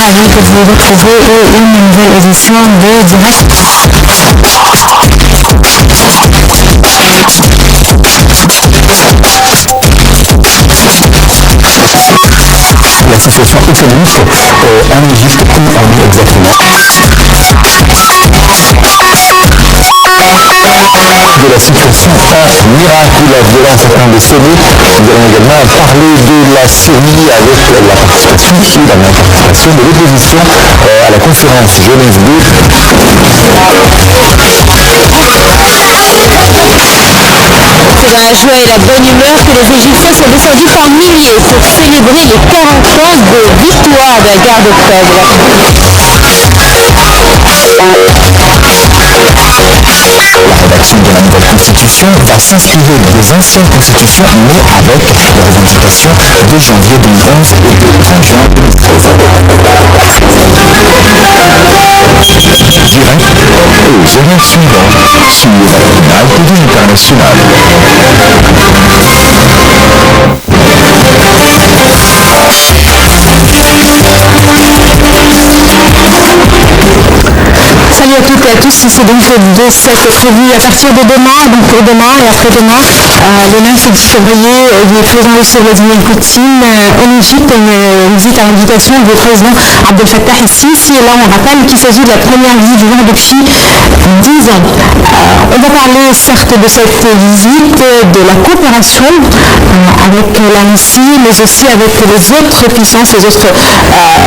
ravi de vous retrouver et une nouvelle édition de Direct. La situation économique en Égypte, où en est exactement? De la situation en Irak où la violence atteint des sommets. Nous allons également parler de la Syrie avec la participation de l'opposition à la conférence Genève 2. C'est dans la joie et la bonne humeur que les Égyptiens sont descendus par milliers pour célébrer les 40 ans de victoire de la guerre d'octobre. La rédaction de la nouvelle constitution va s'inspirer des anciennes constitutions, mais avec les revendications de janvier 2011 et de 30 juin 2013. Direct aux horaires suivants sur Alpedi International. Salut à toutes et à tous, c'est donc de cette prévue à partir de demain, donc pour demain et après-demain, le 9 et 10 février, le président russe Vladimir Poutine en Égypte, une visite à l'invitation du président Abdel Fattah el-Sisi. Et là, on rappelle qu'il s'agit de la première visite du genre depuis 10 ans. On va parler certes de cette visite, de la coopération avec la Russie, mais aussi avec les autres puissances, les autres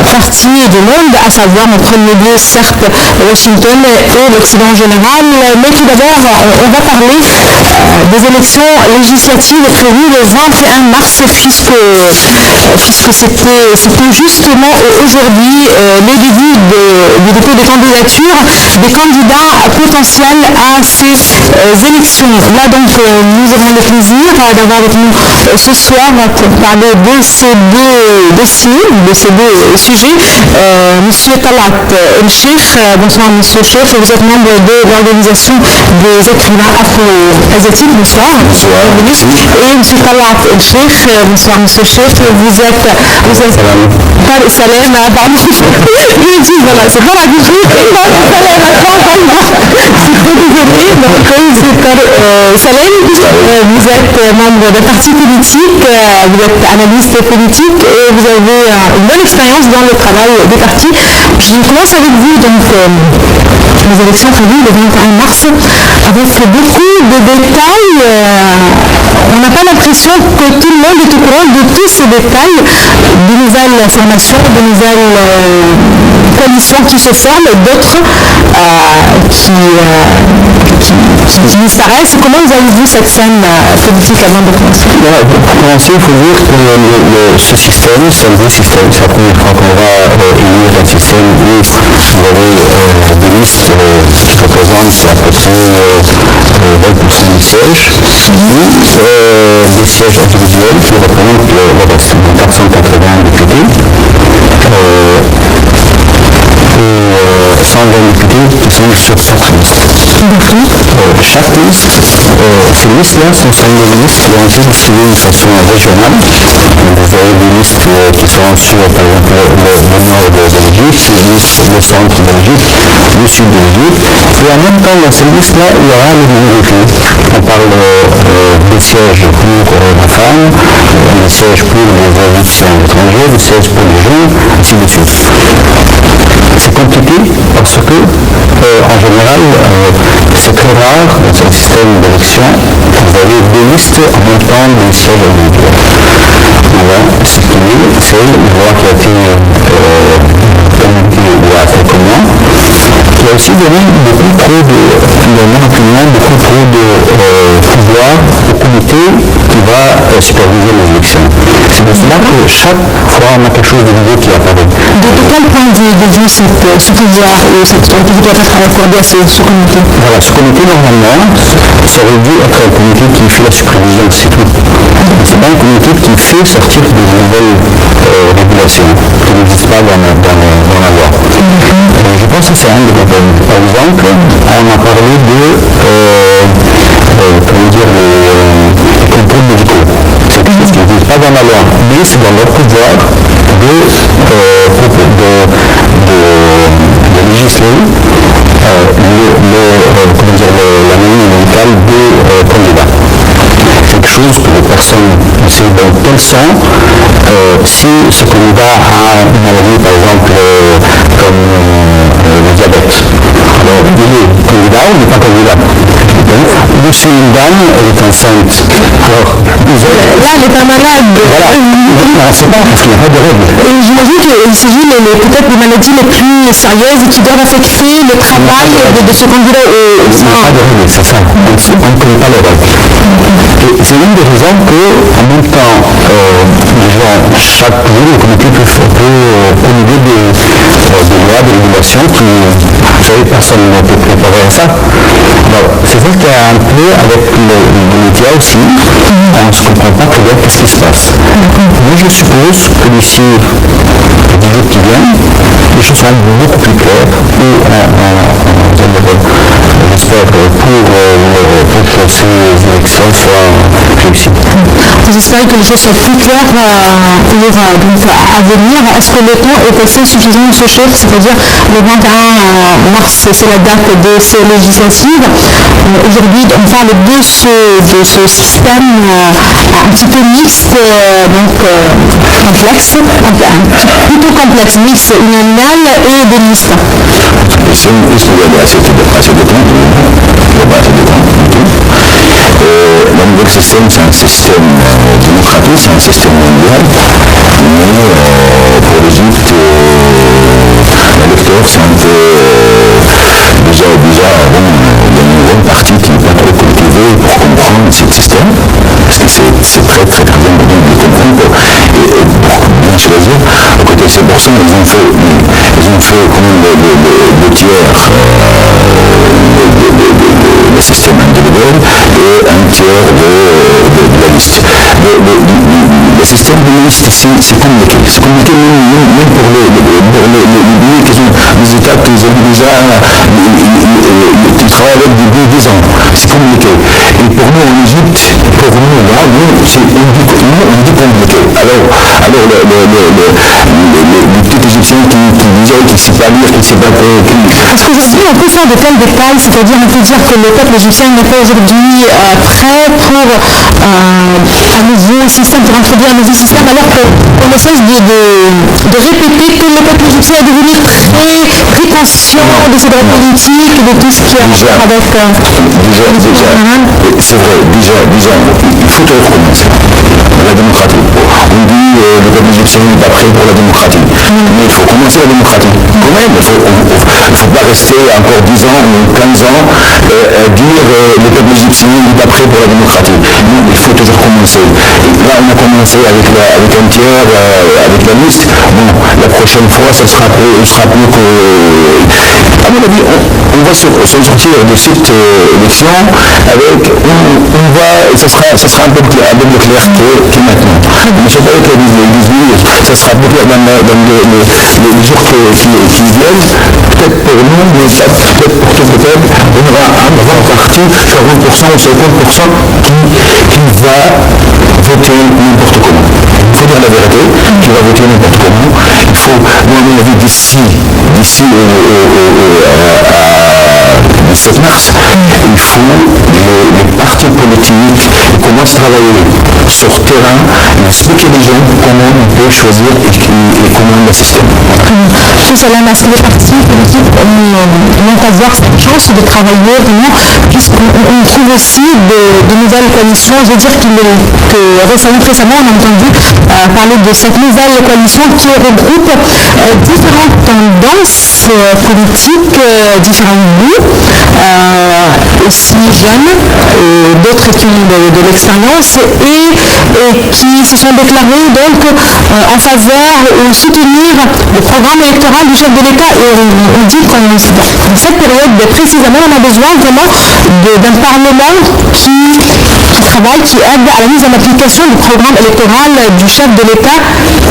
parties du monde, à savoir en premier lieu certes Washington et l'Occident en général. Mais tout d'abord, on va parler des élections législatives prévues le 21 mars, puisque c'était justement aujourd'hui le début du dépôt des candidatures des candidats potentiels à ces élections. Là donc, nous avons le plaisir d'avoir avec nous ce soir pour parler de ces deux dossiers, de ces deux sujets. Monsieur Talat El-Sheikh, bonsoir Monsieur Sheikh, vous êtes membre de l'organisation des écrivains afro-asiatiques, bonsoir. Bonsoir. Et Monsieur Talat El-Sheikh, bonsoir Monsieur Sheikh, vous êtes Salem, pardon, voilà, c'est pas la bouche, Salem, vous êtes membre d'un parti politique, vous êtes analyste politique et vous avez une bonne expérience dans le travail des partis. Je commence avec vous, donc les élections prévues le 21 mars, avec beaucoup de détails. On n'a pas l'impression que tout le monde est au courant de tous ces détails, de nouvelles formations, de nouvelles coalitions qui se forment, d'autres qui disparaissent. Comment vous avez vu cette scène politique avant de commencer? Pour commencer, il faut dire que ce système, c'est un vrai système. C'est la première fois qu'on va élire un système où vous avez des listes qui représentent à peu près 20% des sièges, ou des sièges individuels qui représentent le reste, 480 députés. Et 120 députés qui sont sur chaque liste. Chaque liste, ces listes-là sont des listes qui ont été distribuées de façon régionale. Vous avez des listes qui sont sur, par exemple, le nord de l'Égypte, le centre de l'Égypte, le sud de l'Égypte. Et en même temps, dans ces listes-là, il y aura les minorités. On parle des sièges pour la femme, des sièges pour les Égyptiens étrangers, des sièges pour les jeunes, ainsi de suite. C'est compliqué parce que, en général, c'est très rare dans un système d'élection que vous avez deux listes en même temps des sièges individuels. Voilà, ce qui est, c'est une loi qui a été communiquée il y a quelques mois, qui a aussi donné beaucoup trop de pouvoir au comité qui va superviser les élections. C'est pour cela que chaque fois on a quelque chose de nouveau qui apparaît. De quel point de vue ce pouvoir ou cette activité va être accordée à ce comité? Voilà, ce comité normalement, ça aurait dû être un comité qui fait la supervision, c'est tout. C'est pas un comité qui fait sortir de nouvelles régulations qui n'existent pas dans la loi. Je pense que c'est un des problèmes. Par exemple, on a parlé de les contrôles médicaux. C'est quelque chose qui n'existe pas dans la loi, mais c'est dans leur pouvoir de législer l'anonyme médical des candidats. Quelque chose que les personnes ici dans tel sens, si ce candidat a une maladie par exemple comme le diabète, alors il est candidat ou il n'est pas candidat. Donc, si une dame est enceinte, alors là elle n'est pas malade. Voilà, non, c'est pas parce qu'il n'y a pas de règle. J'imagine qu'il s'agit peut-être des maladies les plus sérieuses et qui doivent affecter le travail de ce candidat. Il n'y a pas de règle, c'est ça. On ne connaît pas les règles. Et c'est une des raisons qu'en même temps, chaque pays, le comité peut promulguer des lois, des régulations qui, vous savez, personne n'a été préparé à ça. Alors, c'est ça qui a un peu avec les médias aussi, on ne se comprend pas très bien qu'est-ce qui se passe. Moi, je suppose que d'ici les 10 jours qui viennent, les choses seront beaucoup plus claires j'espère pour que ces élections soient réussies. Vous espérez que les choses soient plus claires à venir. Est-ce que le temps est assez suffisamment ce chiffre, c'est-à-dire le 21 mars, c'est la date de ces législatives. Aujourd'hui, on parle de ce système un petit peu mixte, complexe, plutôt complexe, mixte uninominal et des listes. C'est une liste où il y a assez de temps, le nouveau système, c'est un système démocratique, c'est un système mondial, mais pour l'Égypte, l'électeur, c'est un peu déjà il y a une bonne partie qui n'est pas trop cultivée pour comprendre ce système, parce que c'est très très très important de comprendre et pour bien choisir. À côté de ces personnes, ils ont fait quand même le tiers le système individuel et un tiers de la liste. Le système de la liste, c'est compliqué. C'est compliqué même pour les qui sont des États qui ont déjà qui travaillent avec depuis 10 ans. C'est compliqué. Et pour nous en Égypte, on dit compliqué. Alors les petits Égyptiens qui disaient qu'ils ne savent pas lire, qu'ils ne savent pas... Est-ce qu'aujourd'hui on peut faire de tels détails, c'est-à-dire on peut dire que le peuple égyptien n'est pas aujourd'hui prêt pour un nouveau système, pour introduire un nouveau système, alors qu'on ne cesse de répéter que le peuple égyptien est devenu très conscient de ses droits politiques, de tout ce qui a à faire avec... C'est vrai, déjà, il faut toujours commencer. La démocratie. On dit le peuple égyptien n'est pas prêt pour la démocratie. Mais il faut commencer la démocratie. Quand même, il ne faut pas rester encore 10 ans ou 15 ans dire le peuple égyptien n'est pas prêt pour la démocratie. Non, il faut toujours commencer. Et là, on a commencé avec un tiers, avec la liste. Bon, la prochaine fois, ça sera plus que... À mon avis, on va s'en sortir de cette élection avec... ça sera un peu plus clair que maintenant. Mais je crois que ça sera plus clair dans les jours qui viennent. Peut-être pour nous, mais peut-être pour tout le peuple, on aura un parti, 40% ou 50% qui va voter n'importe comment. Il faut dire la vérité, qui va voter n'importe comment. Il faut, moi, à mon avis, d'ici au 17 mars, il faut les partis politiques commencent à travailler sur le terrain et expliquer aux gens comment on peut choisir et comment le système. Tout cela, les partis politiques vont avoir cette chance de travailler vraiment, puisqu'on trouve aussi de nouvelles coalitions. Je veux dire que récemment, on a entendu parler de cette nouvelle coalition qui regroupe différentes tendances politiques, différents goûts, aussi jeunes, d'autres qui ont de l'expérience et qui se sont déclarés donc en faveur ou soutenir le programme électoral du chef de l'État. Et on dit qu'en cette période, précisément, on a besoin vraiment d'un Parlement qui travaille, qui aide à la mise en application du programme électoral du chef de l'État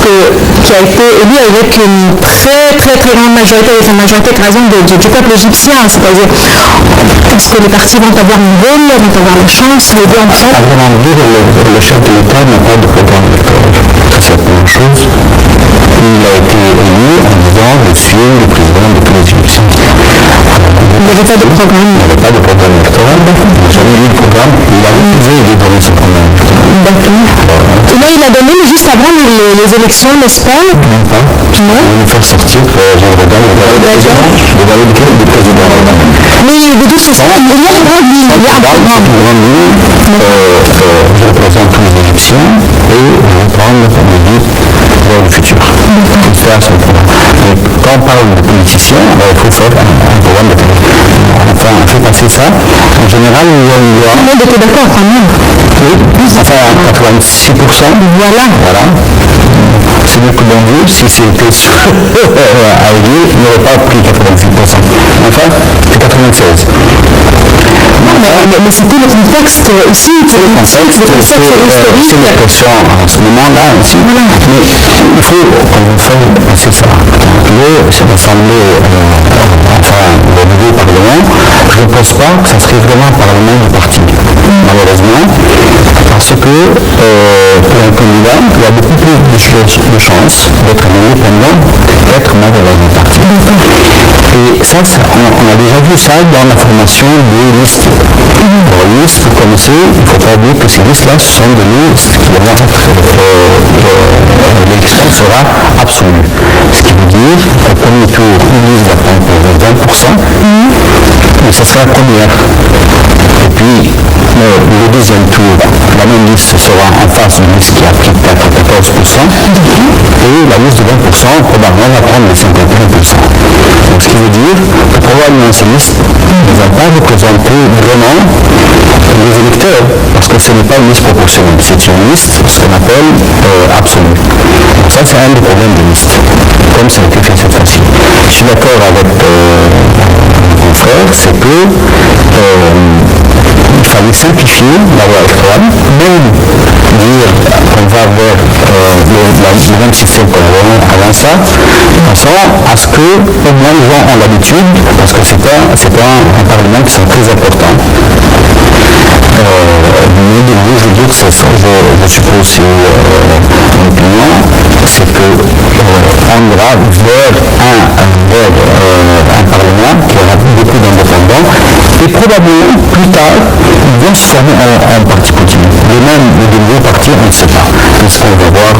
qui a été élu avec une très très très grande majorité, avec une majorité écrasante du peuple égyptien. C'est-à-dire, est-ce que les partis vont avoir une rôle, vont avoir la chance, les deux ensemble? Le chef de l'État n'a pas de programme électoral. Ça, c'est la première chose. avait pas de programme. Il n'y avait pas de programme électoral. Il n'a jamais eu de programme. Il a refusé de donner ce programme électoral. D'accord. Et là, il a donné, mais juste avant les élections, n'est-ce pas? Non. On va nous faire sortir, je regarde, le barreau du président. Mais de toute façon, il y a un programme. Je représente tous les Égyptiens et je vais prendre le guide vers le futur. Il faut faire ce programme. Et quand on parle de politiciens, il faut faire un programme de politique. Enfin, on fait passer ça. En général, il y a une loi. Tout le monde était d'accord quand même. Oui, enfin, à 86%. Voilà. C'est mieux que bon Dieu. Si c'était à Dieu, il n'aurait pas pris 86%. Enfin, c'est 96%. Mais c'était le contexte aussi, c'est le contexte historique. C'est la question en ce moment-là aussi. Mais il faut qu'on fasse passer ça. Cette assemblée, enfin le nouveau Parlement, je ne pense pas que ça serait vraiment un Parlement du parti, malheureusement, parce que pour un candidat, il y a beaucoup plus de chances d'être un indépendant qu'être membre d'un parti. Et ça, on a déjà vu ça dans la formation des listes. Pour les listes, vous connaissez, il ne faut pas oublier que ces listes-là sont des listes qui vont l'élection sera absolue. Ce qui veut dire qu'au premier tour, une liste va prendre 20%, mais ça sera la première. Et puis, le deuxième tour, la même liste sera en face d'une liste qui a pris peut-être 14%, et la liste de 20% probablement va prendre les 51%. Donc ce qui veut dire que probablement ces listes ne vont pas représenter vraiment les électeurs, parce que ce n'est pas une liste proportionnelle, c'est une liste, ce qu'on appelle absolue. Donc ça c'est un des problèmes de liste, comme ça a été fait cette fois-ci. Je suis d'accord avec mon frère, c'est que il fallait simplifier la loi électorale, même dire qu'on va vers le même système qu'on avait avant ça, de façon à ce que au moins les gens ont l'habitude, parce que c'est un Parlement qui sont très importants. Mais de nouveau, je veux dire que je suppose c'est mon opinion, c'est qu'on ira vers un Parlement qui aura beaucoup d'indépendants et probablement plus tard ils vont se former en parti politique. Et même de nouveaux partis, on ne sait pas, puisqu'on va voir